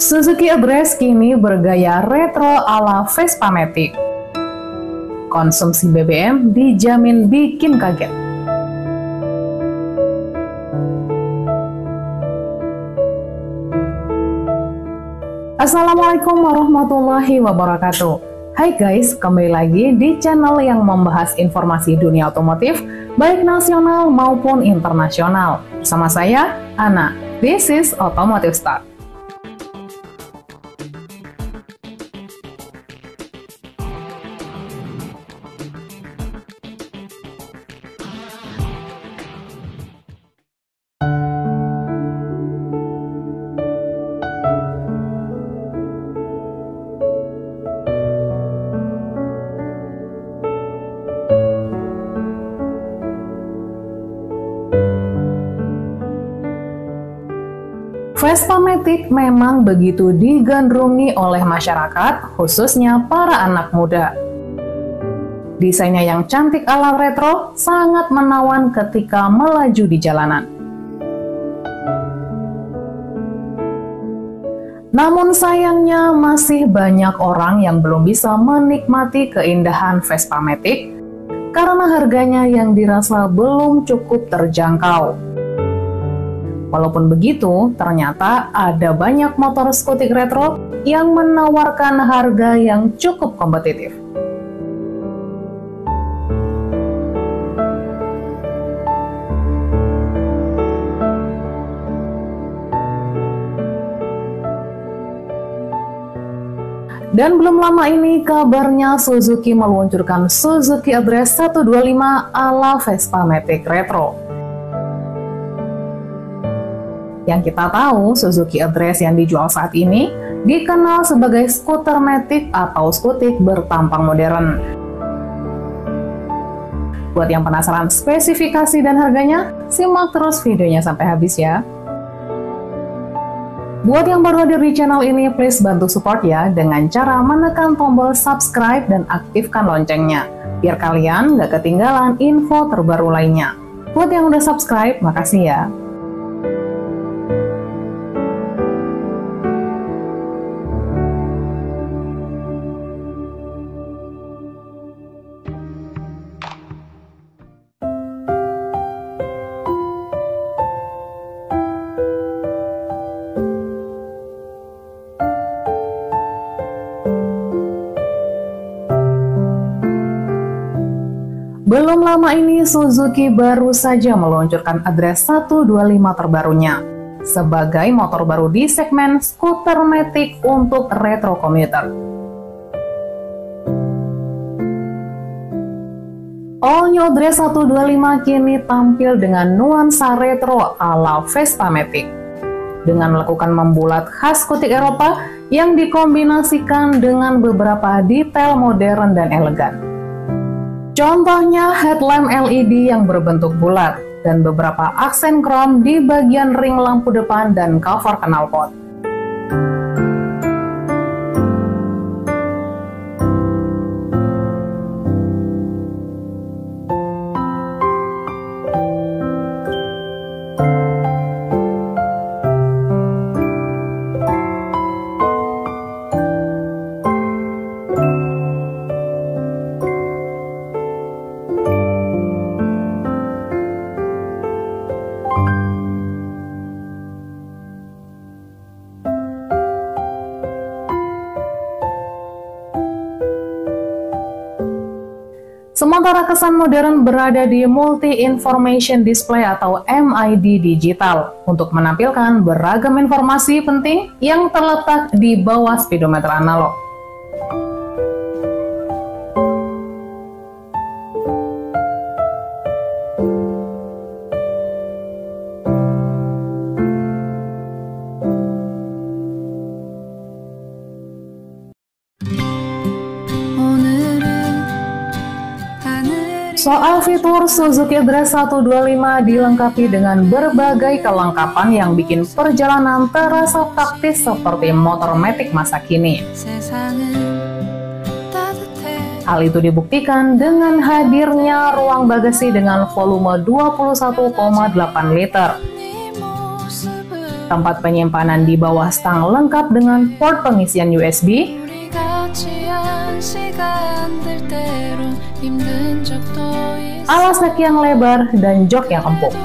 Suzuki Address kini bergaya retro ala Vespa Matic. Konsumsi BBM dijamin bikin kaget. Assalamualaikum warahmatullahi wabarakatuh. Hai guys, kembali lagi di channel yang membahas informasi dunia otomotif, baik nasional maupun internasional. Bersama saya, Ana. This is Automotive Start. Vespa Matic memang begitu digandrungi oleh masyarakat, khususnya para anak muda. Desainnya yang cantik ala retro sangat menawan ketika melaju di jalanan. Namun sayangnya masih banyak orang yang belum bisa menikmati keindahan Vespa Matic karena harganya yang dirasa belum cukup terjangkau. Walaupun begitu, ternyata ada banyak motor skutik retro yang menawarkan harga yang cukup kompetitif. Dan belum lama ini kabarnya Suzuki meluncurkan Suzuki Address 125 ala Vespa Matic Retro. Yang kita tahu, Suzuki Address yang dijual saat ini dikenal sebagai skuter Matic atau skutik bertampang modern. Buat yang penasaran spesifikasi dan harganya, simak terus videonya sampai habis ya. Buat yang baru hadir di channel ini, please bantu support ya dengan cara menekan tombol subscribe dan aktifkan loncengnya, biar kalian gak ketinggalan info terbaru lainnya. Buat yang udah subscribe, makasih ya. Belum lama ini, Suzuki baru saja meluncurkan Address 125 terbarunya sebagai motor baru di segmen skuter Matic untuk retro commuter. All New Address 125 kini tampil dengan nuansa retro ala Vespa Matic dengan melakukan membulat khas skutik Eropa yang dikombinasikan dengan beberapa detail modern dan elegan. Contohnya headlamp LED yang berbentuk bulat dan beberapa aksen krom di bagian ring lampu depan dan cover knalpot. Sementara kesan modern berada di Multi Information Display atau MID digital untuk menampilkan beragam informasi penting yang terletak di bawah speedometer analog. Soal fitur, Suzuki Address 125 dilengkapi dengan berbagai kelengkapan yang bikin perjalanan terasa praktis seperti motor Matic masa kini. Hal itu dibuktikan dengan hadirnya ruang bagasi dengan volume 21,8 liter. tempat penyimpanan di bawah stang lengkap dengan port pengisian USB, alas kaki yang lebar, dan jok yang empuk.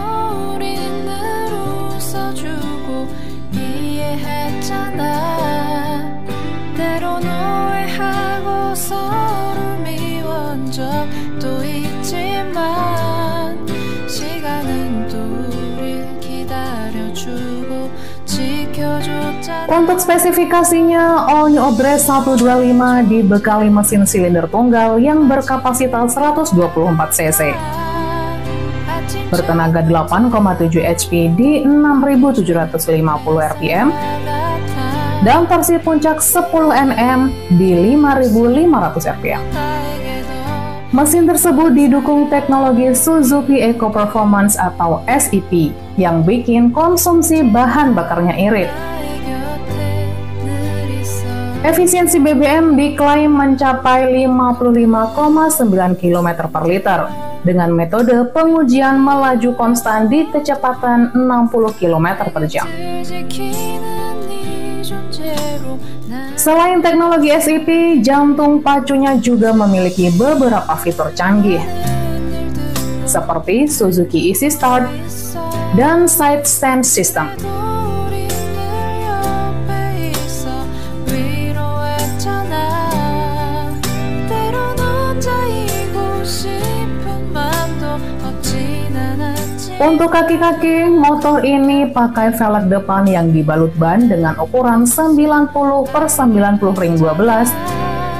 Untuk spesifikasinya, all new Off-Road 125 dibekali mesin silinder tunggal yang berkapasitas 124 cc, bertenaga 8,7 HP di 6.750 rpm, dan torsi puncak 10 Nm di 5.500 rpm. Mesin tersebut didukung teknologi Suzuki Eco Performance atau SEP yang bikin konsumsi bahan bakarnya irit. Efisiensi BBM diklaim mencapai 55,9 km per liter dengan metode pengujian melaju konstan di kecepatan 60 km per jam. Selain teknologi SEP, jantung pacunya juga memiliki beberapa fitur canggih seperti Suzuki Easy Start dan Side Stand System. Untuk kaki-kaki, motor ini pakai velg depan yang dibalut ban dengan ukuran 90/90 ring 12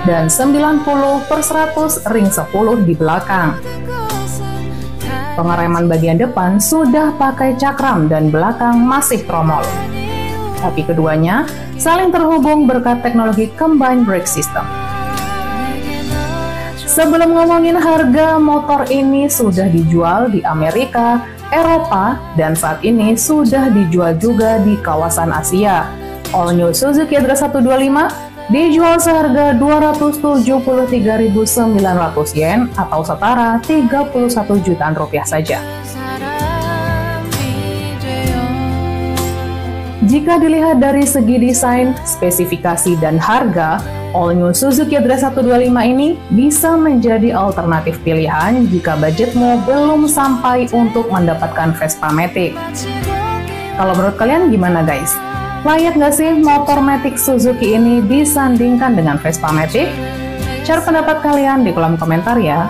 dan 90/100 ring 10 di belakang. Pengereman bagian depan sudah pakai cakram dan belakang masih tromol. Tapi keduanya saling terhubung berkat teknologi combined brake system. Sebelum ngomongin harga, motor ini sudah dijual di Amerika, Eropa, dan saat ini sudah dijual juga di kawasan Asia. All new Suzuki Adra 125 dijual seharga 273.900 yen atau setara 31 jutaan rupiah saja. Jika dilihat dari segi desain, spesifikasi, dan harga, all new Suzuki Adra 125 ini bisa menjadi alternatif pilihan jika budgetmu belum sampai untuk mendapatkan Vespa Matic. Kalau menurut kalian gimana guys? Layak nggak sih motor Matic Suzuki ini disandingkan dengan Vespa Matic? Share pendapat kalian di kolom komentar ya.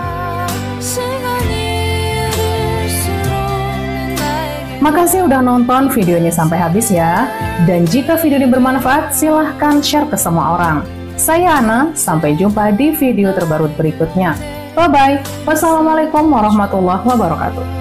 Makasih udah nonton videonya sampai habis ya. Dan jika video ini bermanfaat, silahkan share ke semua orang. Saya Ana, sampai jumpa di video terbaru berikutnya. Bye-bye. Wassalamualaikum warahmatullahi wabarakatuh.